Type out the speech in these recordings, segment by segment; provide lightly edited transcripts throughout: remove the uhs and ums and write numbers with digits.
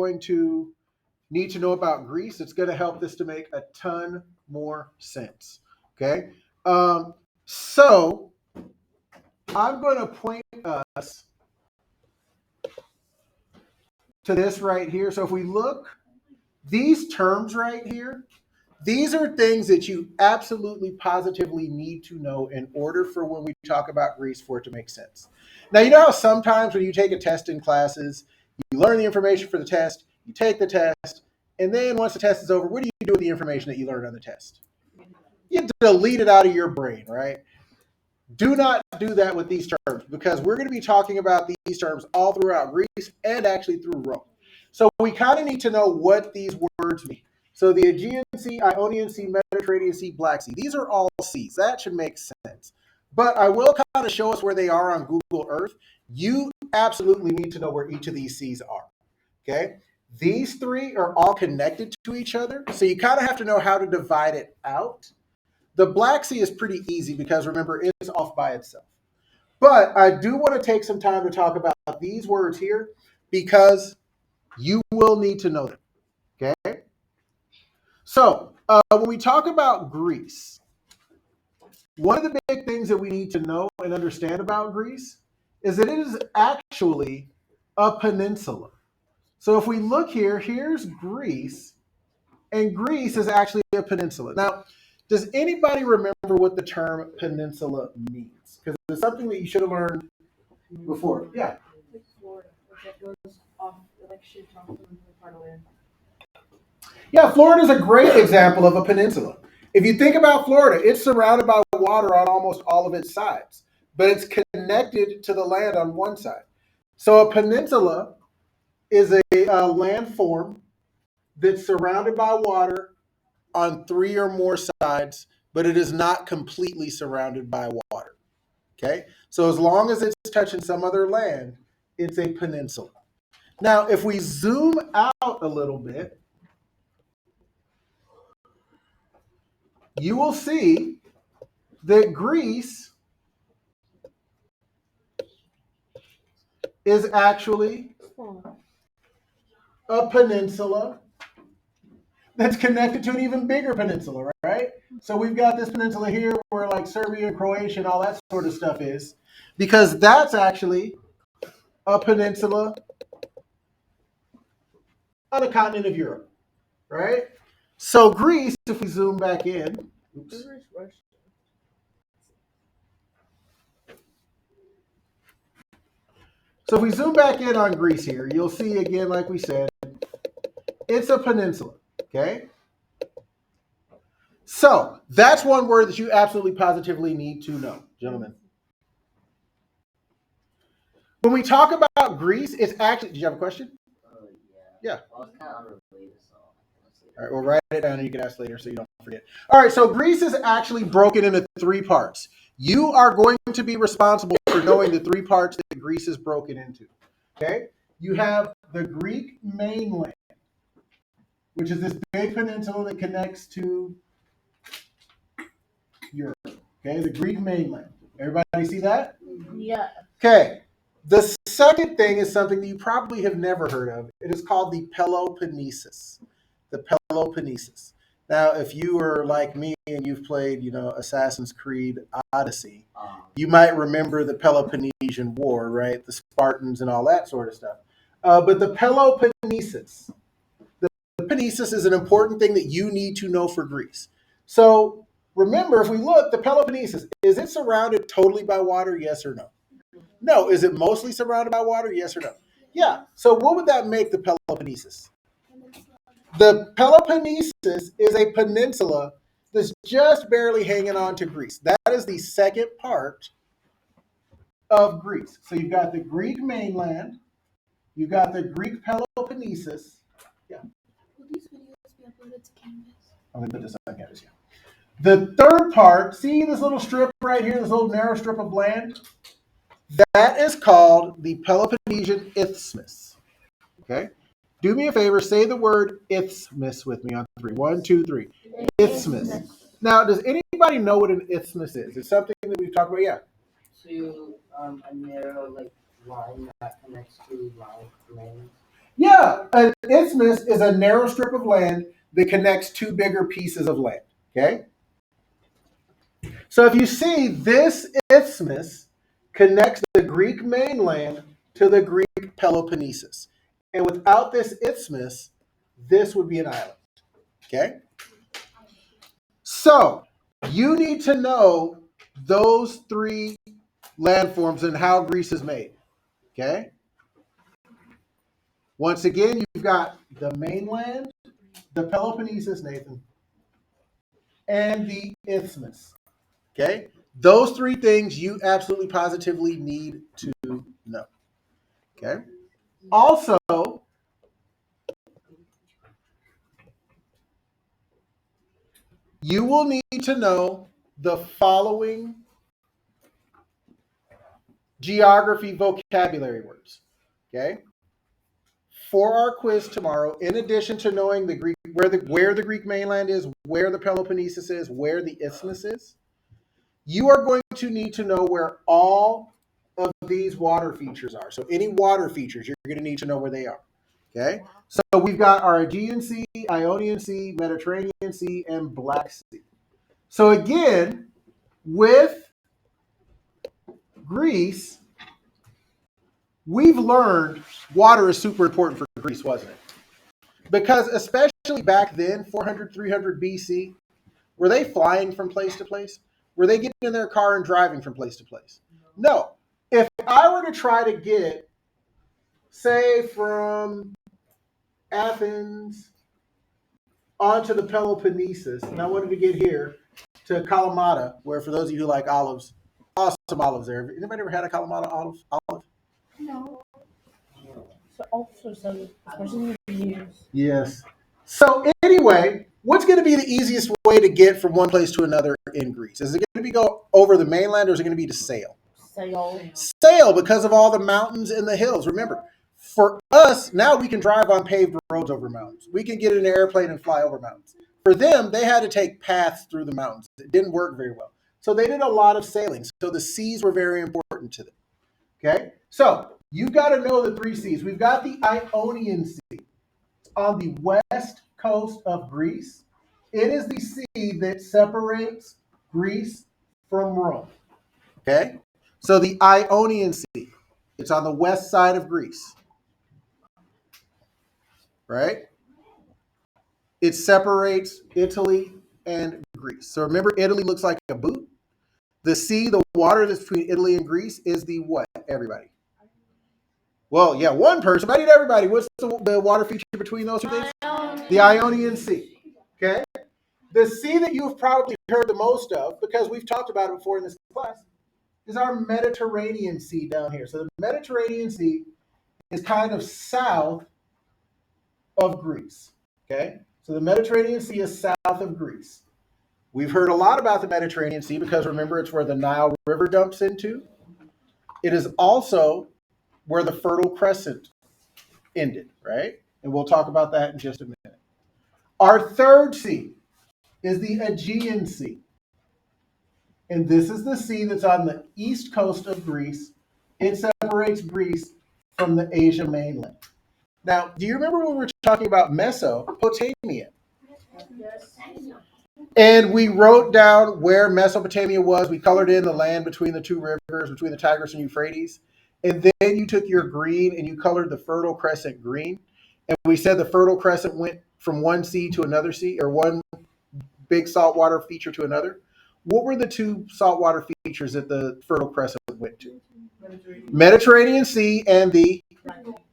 going to need to know about Greece. It's going to help this to make a ton more sense. Okay. So I'm going to point us to this right here. So if we look, these terms right here, these are things that you absolutely positively need to know in order for when we talk about Greece for it to make sense. Now, you know how sometimes when you take a test in classes, you learn the information for the test, you take the test, and then once the test is over, what do you do with the information that you learned on the test? You delete it out of your brain, right? Do not do that with these terms because we're going to be talking about these terms all throughout Greece and actually through Rome. So we kind of need to know what these words mean. So the Aegean Sea, Ionian Sea, Mediterranean Sea, Black Sea. These are all seas. That should make sense. But I will kind of show us where they are on Google Earth. You absolutely need to know where each of these seas are. Okay? These three are all connected to each other. So you kind of have to know how to divide it out. The Black Sea is pretty easy because remember, it's off by itself. But I do want to take some time to talk about these words here because you will need to know them. Okay? So when we talk about Greece, one of the big things that we need to know and understand about Greece is that it is actually a peninsula. So if we look here, here's Greece, and Greece is actually a peninsula. Now, does anybody remember what the term peninsula means? Because it's something that you should have learned before. Yeah. Like Florida, that goes off, like shoots off the part of land. Yeah, Florida is a great example of a peninsula. If you think about Florida, it's surrounded by water on almost all of its sides, but it's connected to the land on one side. So a peninsula is a landform that's surrounded by water on three or more sides, but it is not completely surrounded by water. Okay? So as long as it's touching some other land, it's a peninsula. Now, if we zoom out a little bit, you will see that Greece is actually a peninsula that's connected to an even bigger peninsula, right? So we've got this peninsula here where like Serbia and Croatia and all that sort of stuff is, because that's actually a peninsula on the continent of Europe, right? So Greece, if we zoom back in, oops. So if we zoom back in on Greece here, you'll see again, like we said, it's a peninsula, okay? So that's one word that you absolutely positively need to know, gentlemen. When we talk about Greece, it's actually, did you have a question? Yeah. Well, it's kind of unrelated, so. All right, we'll write it down and you can ask later so you don't forget. All right, so Greece is actually broken into three parts. You are going to be responsible for knowing the three parts that Greece is broken into. Okay? You have the Greek mainland, which is this big peninsula that connects to Europe. Okay, the Greek mainland. Everybody see that? Yeah. Okay. The second thing is something that you probably have never heard of. It is called the Peloponnesus. The Peloponnesus. Now, if you are like me and you've played, Assassin's Creed Odyssey, you might remember the Peloponnesian War, right? The Spartans and all that sort of stuff. But the Peloponnesus, the Peloponnesus is an important thing that you need to know for Greece. So remember, if we look, the Peloponnesus, is it surrounded totally by water? Yes or no? No. Is it mostly surrounded by water? Yes or no? Yeah. So what would that make the Peloponnesus? The Peloponnesus is a peninsula that's just barely hanging on to Greece. That is the second part of Greece. So you've got the Greek mainland, you've got the Greek Peloponnesus. Yeah. Will these videos be uploaded to Canvas? I'm going to put this on Canvas, yeah. The third part, see this little strip right here, this little narrow strip of land? That is called the Peloponnesian Isthmus. Okay? Do me a favor, say the word isthmus with me on three. 1, 2, 3. Isthmus. Now, does anybody know what an isthmus is? It's something that we've talked about, yeah. So, a narrow, line that connects to, land. Yeah, an isthmus is a narrow strip of land that connects two bigger pieces of land. Okay? So if you see this isthmus connects the Greek mainland to the Greek Peloponnesus. And without this isthmus, this would be an island. Okay? So you need to know those three landforms and how Greece is made. Okay? Once again, you've got the mainland, the Peloponnesus, Nathan, and the isthmus. Okay? Those three things you absolutely positively need to know. Okay? Also, you will need to know the following geography vocabulary words. Okay? For our quiz tomorrow, in addition to knowing the Greek where the Greek mainland is, where the Peloponnesus is, where the isthmus is, you are going to need to know where all of these water features are. So any water features, you're going to need to know where they are. Okay? So we've got our Aegean Sea, Ionian Sea, Mediterranean Sea, and Black Sea. So again, with Greece, we've learned water is super important for Greece, wasn't it? Because especially back then, 400, 300 BC, were they flying from place to place? Were they getting in their car and driving from place to place? No. If I were to try to get, say, from Athens onto the Peloponnesus, and I wanted to get here to Kalamata, where for those of you who like olives, awesome olives there. Anybody ever had a Kalamata olive? No. So also some, especially reviews. Yes. So anyway, what's going to be the easiest way to get from one place to another in Greece? Is it going to be go over the mainland, or is it going to be to sail? Sail. Sail, because of all the mountains and the hills. Remember, for us, now we can drive on paved roads over mountains. We can get in an airplane and fly over mountains. For them, they had to take paths through the mountains. It didn't work very well. So they did a lot of sailing. So the seas were very important to them. Okay? So you've got to know the three seas. We've got the Ionian Sea on the west coast of Greece. It is the sea that separates Greece from Rome. Okay? So the Ionian Sea, it's on the west side of Greece. Right? It separates Italy and Greece. So remember, Italy looks like a boot. The sea, the water that's between Italy and Greece is the what? Everybody. Well, yeah, one person. I need everybody. What's the water feature between those two things? The Ionian Sea. Okay? The sea that you've probably heard the most of, because we've talked about it before in this class, is our Mediterranean Sea down here. So the Mediterranean Sea is kind of south of Greece. Okay? So the Mediterranean Sea is south of Greece. We've heard a lot about the Mediterranean Sea because remember, it's where the Nile River dumps into. It is also where the Fertile Crescent ended, right? And we'll talk about that in just a minute. Our third sea is the Aegean Sea. And this is the sea that's on the east coast of Greece. It separates Greece from the Asia mainland. Now, do you remember when we were talking about Mesopotamia? Yes. And we wrote down where Mesopotamia was. We colored in the land between the two rivers, between the Tigris and Euphrates. And then you took your green and you colored the Fertile Crescent green. And we said the Fertile Crescent went from one sea to another sea, or one big saltwater feature to another. What were the two saltwater features that the Fertile Crescent went to? Mediterranean Sea and the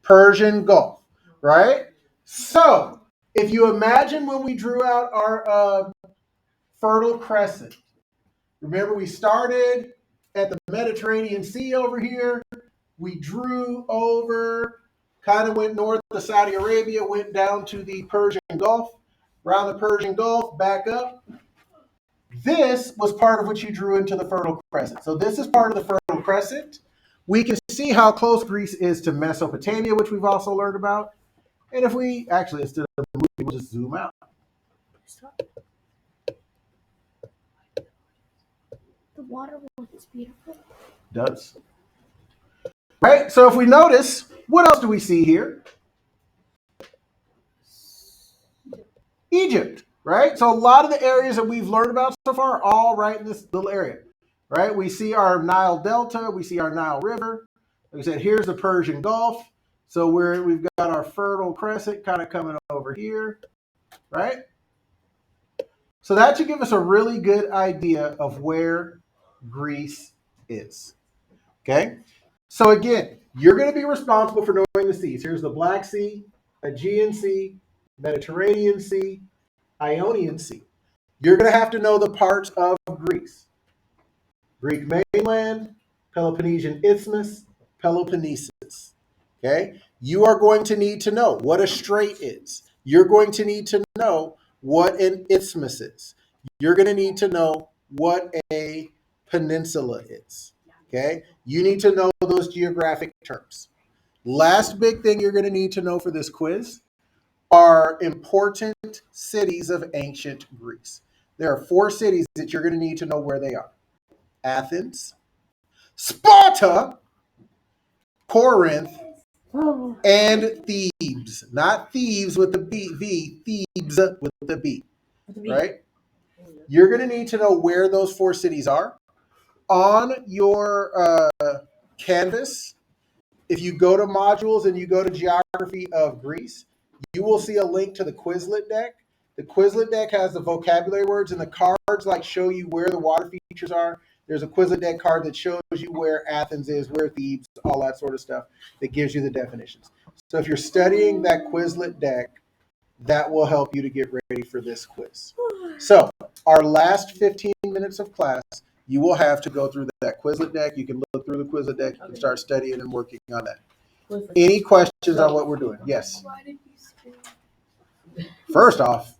Persian Gulf, right? So if you imagine when we drew out our Fertile Crescent, remember we started at the Mediterranean Sea over here. We drew over, kind of went north to Saudi Arabia, went down to the Persian Gulf, around the Persian Gulf, back up. This was part of what you drew into the Fertile Crescent. So this is part of the Fertile Crescent. We can see how close Greece is to Mesopotamia, which we've also learned about. And if we actually, instead of moving, we'll just zoom out. The water looks beautiful. Does. Right? So if we notice, what else do we see here? Egypt, right? So a lot of the areas that we've learned about so far are all right in this little area, right? We see our Nile Delta, we see our Nile River. Like I said, here's the Persian Gulf. So we've got our Fertile Crescent kind of coming over here, right? So that should give us a really good idea of where Greece is. Okay? So again, you're going to be responsible for knowing the seas. Here's the Black Sea, Aegean Sea, Mediterranean Sea, Ionian Sea. You're going to have to know the parts of Greece. Greek mainland, Peloponnesian Isthmus, Peloponnesus. Okay? You are going to need to know what a strait is. You're going to need to know what an isthmus is. You're going to need to know what a peninsula is. Okay? You need to know those geographic terms. Last big thing you're going to need to know for this quiz are important cities of ancient Greece. There are 4 cities that you're going to need to know where they are: Athens, Sparta, Corinth, and Thebes. Not thieves with the V, Thebes with the B. Right? You're going to need to know where those 4 cities are. On your canvas, if you go to modules and you go to geography of Greece, you will see a link to the Quizlet deck. The Quizlet deck has the vocabulary words, and the cards like show you where the water features are. There's a Quizlet deck card that shows you where Athens is, where Thebes, all that sort of stuff that gives you the definitions. So if you're studying that Quizlet deck, that will help you to get ready for this quiz. So our last 15 minutes of class, you will have to go through that Quizlet deck. You can look through the Quizlet deck and start studying and working on that. Any questions on what we're doing? Yes. First off,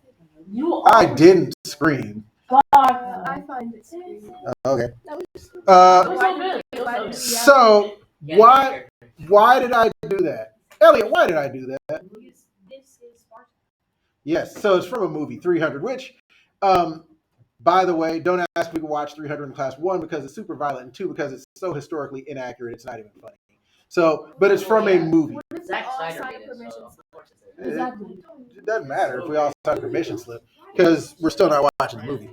I didn't scream. I find it scary. Okay. Why did So why did I do that? Elliot, why did I do that? Yes, so it's from a movie, 300, which, by the way, don't ask me to watch 300 in class, 1, because it's super violent, and 2, because it's so historically inaccurate, it's not even funny. So, but it's from a movie. Exactly. It doesn't matter if we all sign a permission slip, because we're still not watching the movie.